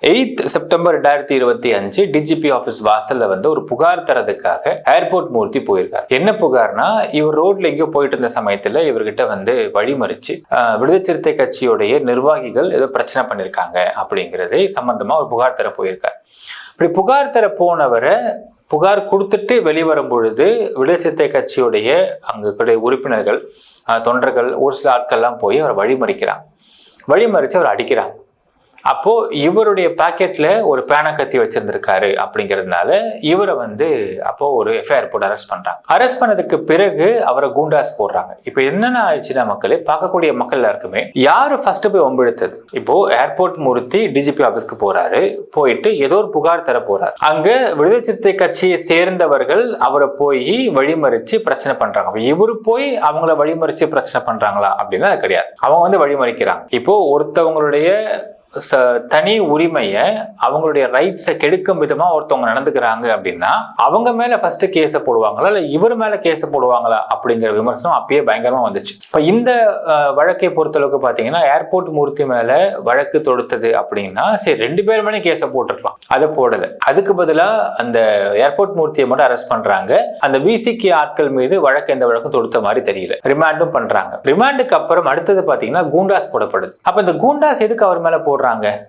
8 September 2025 DGP office வாசல்ல வந்து ஒரு புகார் தரதுக்காக ஏர்போர்ட் மூர்த்தி போயிருக்காரு. என்ன புகார்னா, இவர் ரோட்ல எங்கேயோ போயிட்டு இருந்த சமயத்துல இவர்கிட்ட வந்து வழிமறிச்சு விடுதலை சிறுத்தை கட்சியுடைய நிர்வாகிகள் ஏதோ பிரச்சனை பண்ணிருக்காங்க அப்படிங்கறதை சம்பந்தமா ஒரு புகார் தர போயிருக்காரு. இப்படி புகார் தர போனவரை புகார் கொடுத்துட்டு வெளிவரும் பொழுது விடுதலை சிறுத்தை கட்சியுடைய அங்க உறுப்பினர்கள் தொண்டர்கள் ஒரு சில ஆட்கள்லாம் போய் அவரை வழிமறிச்சு அவர் அடிக்கிறாங்க. அப்போ இவருடைய பாக்கெட்ல ஒரு பேனா கத்தி வச்சிருந்திருக்காரு அப்படிங்கிறதுனால இவரை வந்து அப்போ ஒரு எஃப்ஐஆர் போட்டு அரெஸ்ட் பண்றாங்க. அரெஸ்ட் பண்ணதுக்கு பிறகு அவரை கூண்டாஸ் போடுறாங்க. இப்போ என்னென்ன ஆயிடுச்சுன்னா, மக்களே பார்க்கக்கூடிய மக்கள் எல்லாருக்குமே யாரு ஃபர்ஸ்ட் போய் வம்பெடுத்தது? இப்போ ஏர்போர்ட் மூர்த்தி டிஜிபி ஆபீஸ்க்கு போறாரு, போயிட்டு ஏதோ ஒரு புகார் தர போறாரு. அங்க விடுதலை சிறுத்தை கட்சியை சேர்ந்தவர்கள் அவரை போய் வழிமறிச்சு பிரச்சனை பண்றாங்க. இவரு போய் அவங்கள வழிமறிச்சு பிரச்சனை பண்றாங்களா அப்படின்னா அது கிடையாது. அவங்க வந்து வழிமறிக்கிறாங்க. இப்போ ஒருத்தவங்களுடைய தனி உரிமையை, அவங்களுடைய ரைட்ஸை கெடுக்கும் விதமா ஒருத்தவங்க நடந்துக்கிறாங்க அப்படின்னா அவங்க மேல ஃபர்ஸ்ட் கேஸ போடுவாங்களா இல்ல இவர் மேல கேஸ போடுவாங்களா அப்படிங்கிற விமர்சனம் அப்பயே பயங்கரமா வந்துச்சு. இப்ப இந்த வழக்கை பொறுத்தளவுக்கு பாத்தீங்கன்னா, ஏர்போர்ட் மூர்த்தி மேல வழக்கு தொடுத்தது அப்படின்னா சரி, 2 பேர் மேலே கேஸ போட்டுருக்கலாம். அதை போடல. அதுக்கு பதிலா அந்த ஏர்போர்ட் மூர்த்தியை மட்டும் அரெஸ்ட் பண்றாங்க. அந்த விசிகே ஆட்கள் மீது வழக்கு எந்த வழக்கும் தொடுத்த மாதிரி தெரியல. ரிமாண்டும் பண்றாங்க. ரிமாண்டுக்கு அப்புறம் அடுத்தது பாத்தீங்கன்னா கூண்டாஸ் போடப்படுது. அப்ப இந்த கூண்டாஸ் எதுக்கு அவர் மேல போடுறாங்க?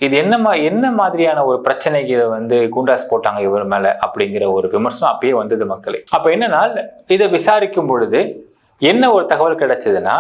இது என்ன மாதிரியான ஒரு பிரச்சனைக்கு இதை வந்து கூண்டாஸ் போட்டாங்க இவர் மேல அப்படிங்கிற ஒரு விமர்சனம் அப்பயே வந்தது மக்களே. அப்ப என்னன்னா, இதை விசாரிக்கும் பொழுது என்ன ஒரு தகவல் கிடைச்சதுன்னா,